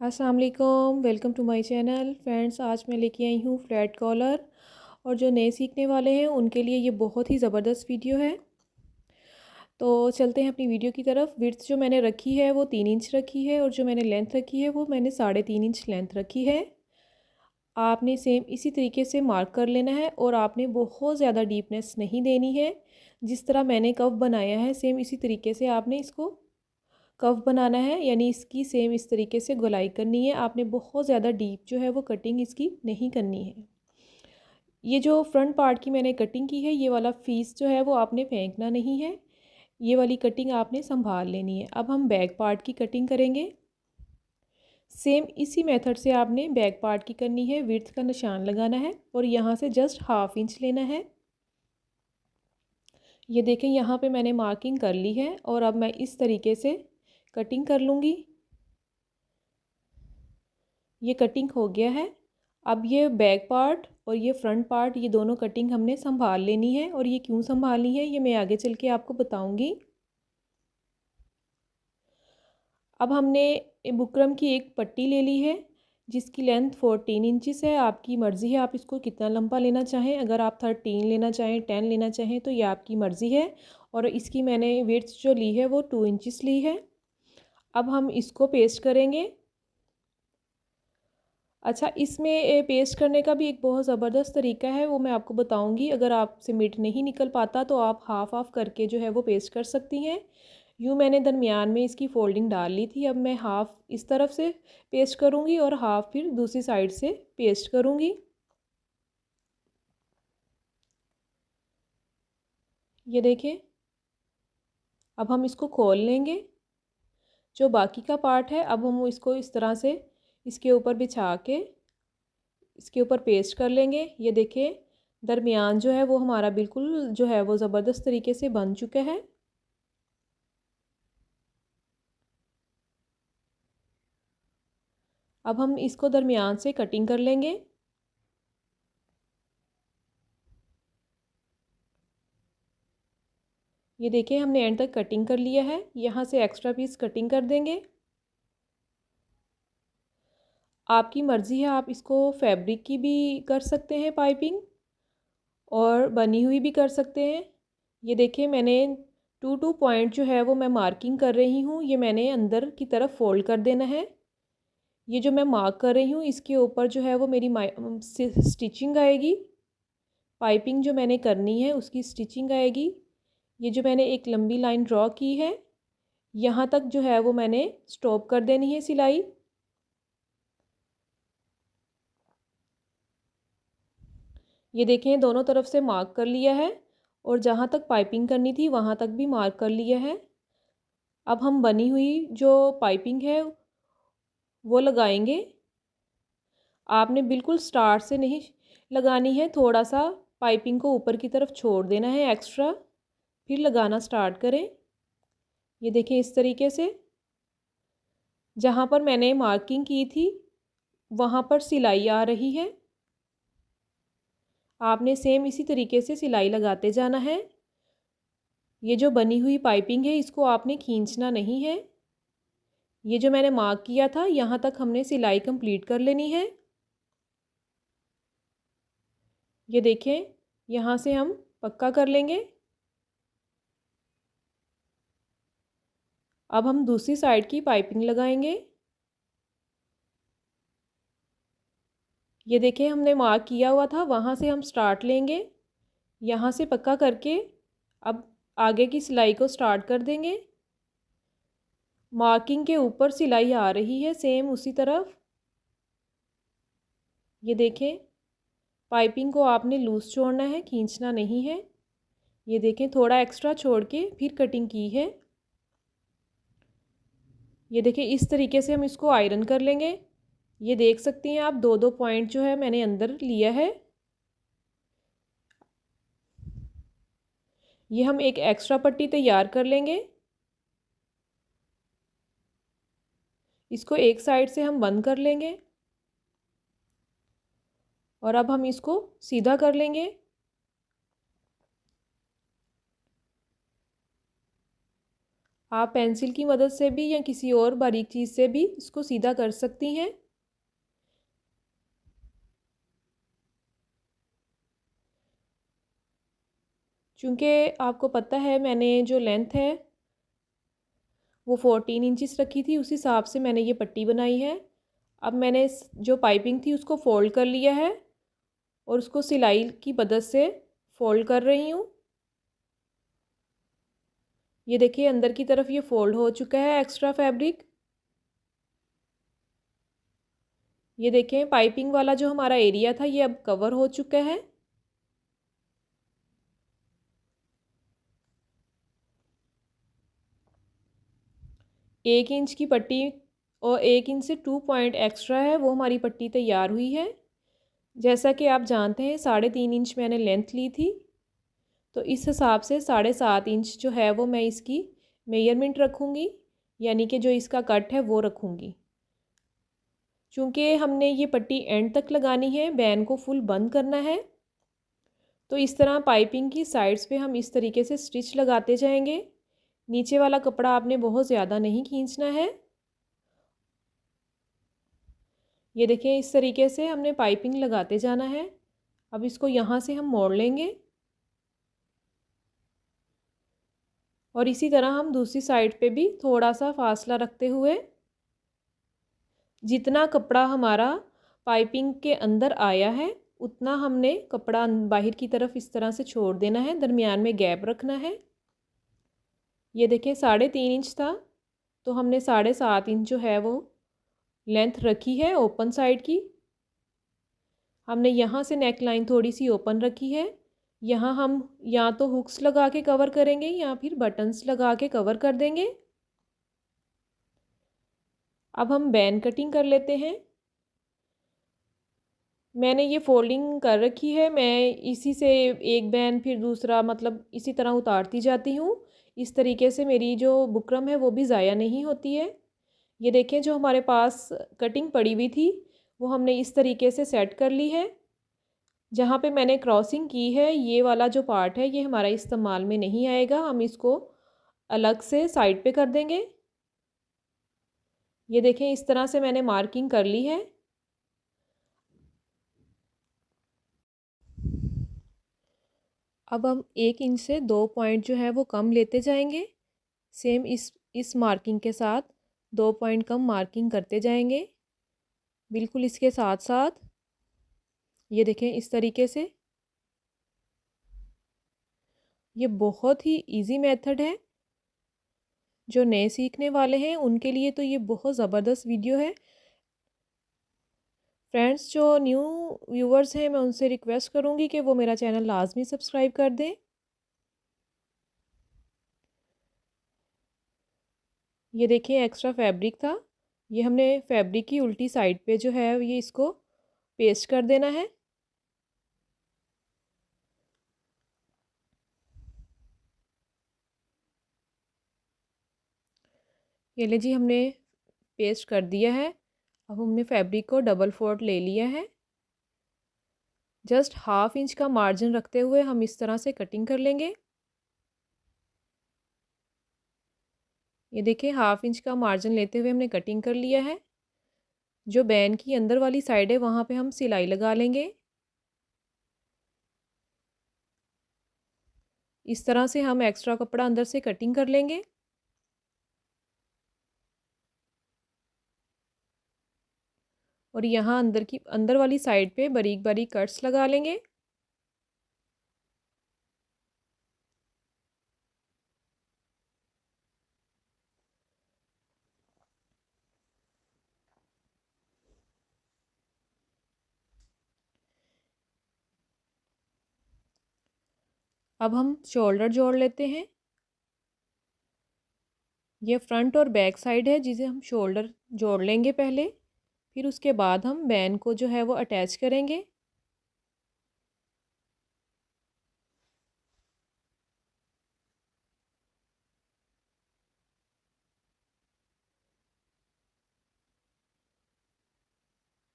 अस्सलाम वालेकुम, welcome to my channel. Friends, आज मैं लेके आई हूँ फ्लैट कॉलर। और जो नए सीखने वाले हैं उनके लिए ये बहुत ही ज़बरदस्त वीडियो है। तो चलते हैं अपनी वीडियो की तरफ। विड्थ जो मैंने रखी है वो 3 इंच रखी है और जो मैंने लेंथ रखी है वो मैंने 3.5 इंच लेंथ रखी है। आपने सेम इसी तरीके से मार्क कर लेना है और आपने बहुत ज़्यादा डीपनेस नहीं देनी है। जिस तरह मैंने कव बनाया है सेम इसी तरीके से आपने इसको कव बनाना है, यानी इसकी सेम इस तरीके से गोलाई करनी है। आपने बहुत ज़्यादा डीप जो है वो कटिंग इसकी नहीं करनी है। ये जो फ्रंट पार्ट की मैंने कटिंग की है, ये वाला पीस जो है वो आपने फेंकना नहीं है। ये वाली कटिंग आपने संभाल लेनी है। अब हम बैक पार्ट की कटिंग करेंगे। सेम इसी मेथड से आपने बैक पार्ट की करनी है। विड्थ का निशान लगाना है और यहाँ से जस्ट 1/2 इंच लेना है। ये देखें, यहाँ पे मैंने मार्किंग कर ली है और अब मैं इस तरीके से कटिंग कर लूँगी। ये कटिंग हो गया है। अब ये बैक पार्ट और ये फ्रंट पार्ट, ये दोनों कटिंग हमने संभाल लेनी है। और ये क्यों संभालनी है ये मैं आगे चल के आपको बताऊंगी। अब हमने बुकरम की एक पट्टी ले ली है जिसकी लेंथ 14 इंचेस है। आपकी मर्ज़ी है आप इसको कितना लंबा लेना चाहें। अगर आप 13 लेना चाहें, 10 लेना चाहें तो ये आपकी मर्ज़ी है। और इसकी मैंने विड्थ जो ली है वो 2 इंचेस ली है। अब हम इसको पेस्ट करेंगे। अच्छा, इसमें पेस्ट करने का भी एक बहुत ज़बरदस्त तरीका है, वो मैं आपको बताऊंगी। अगर आपसे मिड नहीं निकल पाता तो आप हाफ हाफ करके जो है वो पेस्ट कर सकती हैं। यूँ मैंने दरमियान में इसकी फोल्डिंग डाल ली थी। अब मैं हाफ़ इस तरफ से पेस्ट करूँगी और हाफ़ फिर दूसरी साइड से पेस्ट करूँगी। ये देखें, अब हम इसको खोल लेंगे। जो बाकी का पार्ट है अब हम इसको इस तरह से इसके ऊपर बिछा के इसके ऊपर पेस्ट कर लेंगे। ये देखिए, दरमियान जो है वो हमारा बिल्कुल जो है वो ज़बरदस्त तरीके से बन चुका है। अब हम इसको दरमियान से कटिंग कर लेंगे। ये देखिए, हमने एंड तक कटिंग कर लिया है। यहाँ से एक्स्ट्रा पीस कटिंग कर देंगे। आपकी मर्ज़ी है, आप इसको फैब्रिक की भी कर सकते हैं पाइपिंग और बनी हुई भी कर सकते हैं। ये देखिए, मैंने टू पॉइंट जो है वो मैं मार्किंग कर रही हूँ। ये मैंने अंदर की तरफ फोल्ड कर देना है। ये जो मैं मार्क कर रही हूँ इसके ऊपर जो है वो मेरी स्टिचिंग आएगी। पाइपिंग जो मैंने करनी है उसकी स्टिचिंग आएगी। ये जो मैंने एक लंबी लाइन ड्रॉ की है, यहाँ तक जो है वो मैंने स्टॉप कर देनी है सिलाई। ये देखें, दोनों तरफ से मार्क कर लिया है और जहाँ तक पाइपिंग करनी थी वहाँ तक भी मार्क कर लिया है। अब हम बनी हुई जो पाइपिंग है वो लगाएंगे। आपने बिल्कुल स्टार्ट से नहीं लगानी है, थोड़ा सा पाइपिंग को ऊपर की तरफ छोड़ देना है एक्स्ट्रा, फिर लगाना स्टार्ट करें। ये देखें, इस तरीके से जहाँ पर मैंने मार्किंग की थी वहाँ पर सिलाई आ रही है। आपने सेम इसी तरीके से सिलाई लगाते जाना है। ये जो बनी हुई पाइपिंग है इसको आपने खींचना नहीं है। ये जो मैंने मार्क किया था यहाँ तक हमने सिलाई कंप्लीट कर लेनी है। ये देखें, यहाँ से हम पक्का कर लेंगे। अब हम दूसरी साइड की पाइपिंग लगाएंगे। ये देखें, हमने मार्क किया हुआ था वहाँ से हम स्टार्ट लेंगे। यहाँ से पक्का करके अब आगे की सिलाई को स्टार्ट कर देंगे। मार्किंग के ऊपर सिलाई आ रही है सेम उसी तरफ। ये देखें, पाइपिंग को आपने लूज़ छोड़ना है, खींचना नहीं है। ये देखें, थोड़ा एक्स्ट्रा छोड़ के फिर कटिंग की है। ये देखें, इस तरीके से हम इसको आयरन कर लेंगे। ये देख सकती हैं आप, दो दो पॉइंट जो है मैंने अंदर लिया है। ये हम एक एक्स्ट्रा पट्टी तैयार कर लेंगे। इसको एक साइड से हम बंद कर लेंगे और अब हम इसको सीधा कर लेंगे। आप पेंसिल की मदद से भी या किसी और बारीक चीज़ से भी इसको सीधा कर सकती हैं। चूँकि आपको पता है मैंने जो लेंथ है वो 14 इंचिस रखी थी, उस हिसाब से मैंने ये पट्टी बनाई है। अब मैंने जो पाइपिंग थी उसको फ़ोल्ड कर लिया है और उसको सिलाई की मदद से फ़ोल्ड कर रही हूँ। ये देखिए अंदर की तरफ ये फ़ोल्ड हो चुका है एक्स्ट्रा फैब्रिक। ये देखें पाइपिंग वाला जो हमारा एरिया था ये अब कवर हो चुका है। एक इंच की पट्टी और 1 इंच से 2 पॉइंट एक्स्ट्रा है, वो हमारी पट्टी तैयार हुई है। जैसा कि आप जानते हैं 3.5 इंच मैंने लेंथ ली थी, तो इस हिसाब से 7.5 इंच जो है वो मैं इसकी मेजरमेंट रखूँगी, यानी कि जो इसका कट है वो रखूँगी। चूँकि हमने ये पट्टी एंड तक लगानी है, बैन को फुल बंद करना है, तो इस तरह पाइपिंग की साइड्स पे हम इस तरीके से स्टिच लगाते जाएंगे। नीचे वाला कपड़ा आपने बहुत ज़्यादा नहीं खींचना है। ये देखिए इस तरीके से हमने पाइपिंग लगाते जाना है। अब इसको यहाँ से हम मोड़ लेंगे और इसी तरह हम दूसरी साइड पे भी थोड़ा सा फासला रखते हुए जितना कपड़ा हमारा पाइपिंग के अंदर आया है उतना हमने कपड़ा बाहर की तरफ इस तरह से छोड़ देना है, दरमियान में गैप रखना है। ये देखें 3.5 इंच था, तो हमने 7.5 इंच जो है वो लेंथ रखी है ओपन साइड की। हमने यहाँ से नेक लाइन थोड़ी सी ओपन रखी है। यहाँ हम या तो हुक्स लगा के कवर करेंगे या फिर बटन्स लगा के कवर कर देंगे। अब हम बैन कटिंग कर लेते हैं। मैंने ये फोल्डिंग कर रखी है, मैं इसी से एक बैन फिर दूसरा मतलब इसी तरह उतारती जाती हूँ। इस तरीके से मेरी जो बुकरम है वो भी ज़ाया नहीं होती है। ये देखें जो हमारे पास कटिंग पड़ी हुई थी वो हमने इस तरीके से सेट कर ली है। जहाँ पे मैंने क्रॉसिंग की है ये वाला जो पार्ट है ये हमारा इस्तेमाल में नहीं आएगा, हम इसको अलग से साइड पे कर देंगे। ये देखें इस तरह से मैंने मार्किंग कर ली है। अब हम 1 इंच से 2 पॉइंट जो है वो कम लेते जाएंगे। सेम इस मार्किंग के साथ 2 पॉइंट कम मार्किंग करते जाएंगे बिल्कुल इसके साथ साथ। ये देखें इस तरीके से। ये बहुत ही इजी मेथड है, जो नए सीखने वाले हैं उनके लिए तो ये बहुत ज़बरदस्त वीडियो है। फ्रेंड्स जो न्यू व्यूवर्स हैं मैं उनसे रिक्वेस्ट करूँगी कि वो मेरा चैनल लाजमी सब्सक्राइब कर दें। ये देखिए एक्स्ट्रा फैब्रिक था, ये हमने फैब्रिक की उल्टी साइड पे जो है ये इसको पेस्ट कर देना है। ये ले जी हमने पेस्ट कर दिया है। अब हमने फैब्रिक को डबल फोल्ड ले लिया है। जस्ट 1/2 इंच का मार्जिन रखते हुए हम इस तरह से कटिंग कर लेंगे। ये देखिए 1/2 इंच का मार्जिन लेते हुए हमने कटिंग कर लिया है। जो बैन की अंदर वाली साइड है वहाँ पे हम सिलाई लगा लेंगे। इस तरह से हम एक्स्ट्रा कपड़ा अंदर से कटिंग कर लेंगे। और यहाँ अंदर वाली साइड पे बारीक बारीक कट्स लगा लेंगे। अब हम शोल्डर जोड़ लेते हैं। ये फ्रंट और बैक साइड है जिसे हम शोल्डर जोड़ लेंगे पहले, फिर उसके बाद हम बैन को जो है वो अटैच करेंगे।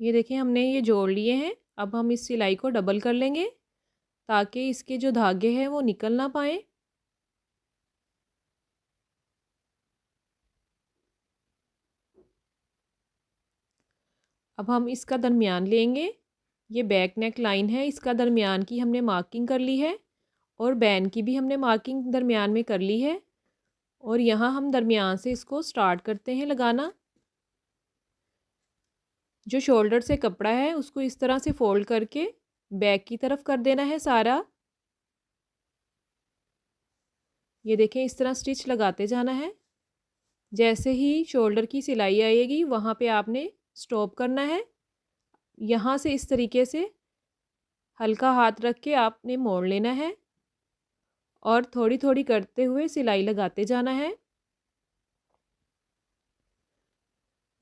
ये देखिए हमने ये जोड़ लिए हैं। अब हम इस सिलाई को डबल कर लेंगे ताकि इसके जो धागे हैं वो निकल ना पाए। अब हम इसका दरमियान लेंगे। ये बैक नेक लाइन है, इसका दरमियान की हमने मार्किंग कर ली है और बैन की भी हमने मार्किंग दरमियान में कर ली है। और यहाँ हम दरमियान से इसको स्टार्ट करते हैं लगाना। जो शोल्डर से कपड़ा है उसको इस तरह से फोल्ड करके बैक की तरफ कर देना है सारा। ये देखें, इस तरह स्टिच लगाते जाना है। जैसे ही शोल्डर की सिलाई आएगी वहाँ पे आपने स्टॉप करना है। यहाँ से इस तरीके से हल्का हाथ रख के आपने मोड़ लेना है और थोड़ी थोड़ी करते हुए सिलाई लगाते जाना है।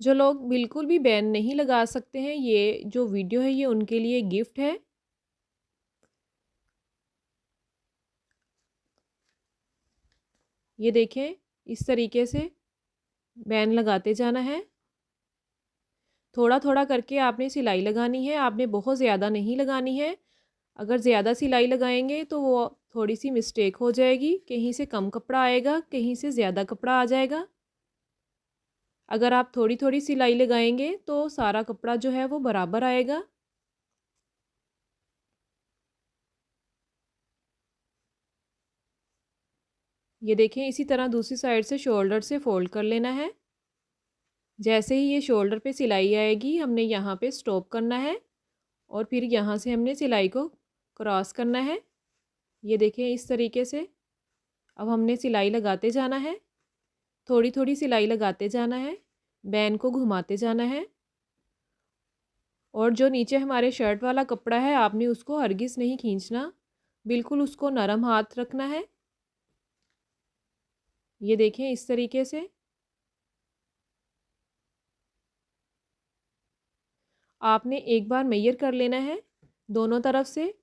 जो लोग बिल्कुल भी बैन नहीं लगा सकते हैं, ये जो वीडियो है ये उनके लिए गिफ्ट है। ये देखें, इस तरीके से बैन लगाते जाना है। थोड़ा थोड़ा करके आपने सिलाई लगानी है, आपने बहुत ज़्यादा नहीं लगानी है। अगर ज़्यादा सिलाई लगाएंगे तो वो थोड़ी सी मिस्टेक हो जाएगी, कहीं से कम कपड़ा आएगा, कहीं से ज़्यादा कपड़ा आ जाएगा। अगर आप थोड़ी थोड़ी सिलाई लगाएंगे तो सारा कपड़ा जो है वो बराबर आएगा। ये देखें, इसी तरह दूसरी साइड से शोल्डर से फोल्ड कर लेना है। जैसे ही ये शोल्डर पे सिलाई आएगी हमने यहाँ पे स्टॉप करना है और फिर यहाँ से हमने सिलाई को क्रॉस करना है। ये देखें, इस तरीके से अब हमने सिलाई लगाते जाना है। थोड़ी थोड़ी सिलाई लगाते जाना है, बैन को घुमाते जाना है। और जो नीचे हमारे शर्ट वाला कपड़ा है आपने उसको हरगिज़ नहीं खींचना, बिल्कुल उसको नरम हाथ रखना है। ये देखें, इस तरीके से आपने एक बार मेजर कर लेना है दोनों तरफ से।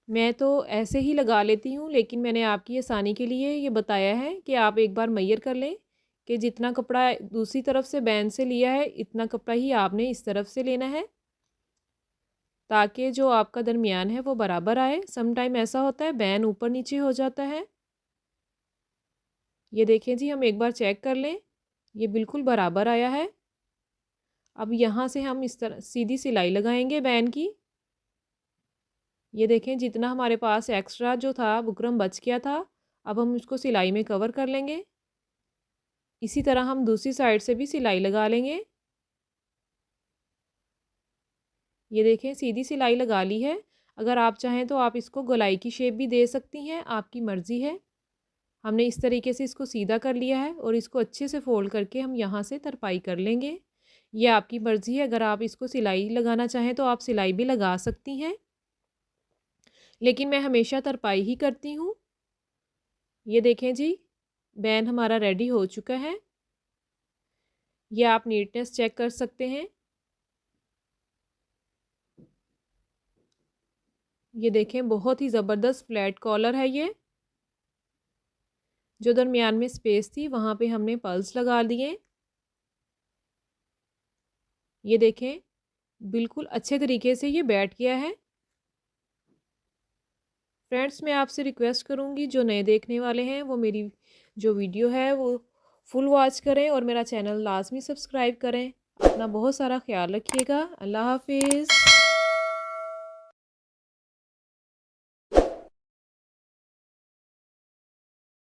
मैं तो ऐसे ही लगा लेती हूँ, लेकिन मैंने आपकी आसानी के लिए ये बताया है कि आप एक बार मेजर कर लें कि जितना कपड़ा दूसरी तरफ से बैन से लिया है इतना कपड़ा ही आपने इस तरफ से लेना है, ताकि जो आपका दरमियान है वो बराबर आए। सम टाइम ऐसा होता है बैन ऊपर नीचे हो जाता है। ये देखें जी, हम एक बार चेक कर लें, ये बिल्कुल बराबर आया है। अब यहाँ से हम इस तरह सीधी सिलाई लगाएंगे बैन की। ये देखें, जितना हमारे पास एक्स्ट्रा जो था बुकरम बच गया था, अब हम उसको सिलाई में कवर कर लेंगे। इसी तरह हम दूसरी साइड से भी सिलाई लगा लेंगे। ये देखें, सीधी सिलाई लगा ली है। अगर आप चाहें तो आप इसको गोलाई की शेप भी दे सकती हैं, आपकी मर्ज़ी है। हमने इस तरीके से इसको सीधा कर लिया है और इसको अच्छे से फोल्ड करके हम यहाँ से तरपाई कर लेंगे। ये आपकी मर्ज़ी है, अगर आप इसको सिलाई लगाना चाहें तो आप सिलाई भी लगा सकती हैं, लेकिन मैं हमेशा तरपाई ही करती हूँ। ये देखें जी, बैन हमारा रेडी हो चुका है। ये आप नीटनेस चेक कर सकते हैं। ये देखें, बहुत ही ज़बरदस्त फ्लैट कॉलर है ये। जो दरमियान में स्पेस थी वहाँ पे हमने पल्स लगा दिए। ये देखें, बिल्कुल अच्छे तरीके से ये बैठ गया है। फ्रेंड्स, मैं आपसे रिक्वेस्ट करूँगी जो नए देखने वाले हैं वो मेरी जो वीडियो है वो फुल वॉच करें और मेरा चैनल लाजमी सब्सक्राइब करें। अपना बहुत सारा ख्याल रखिएगा। अल्लाह हाफिज़।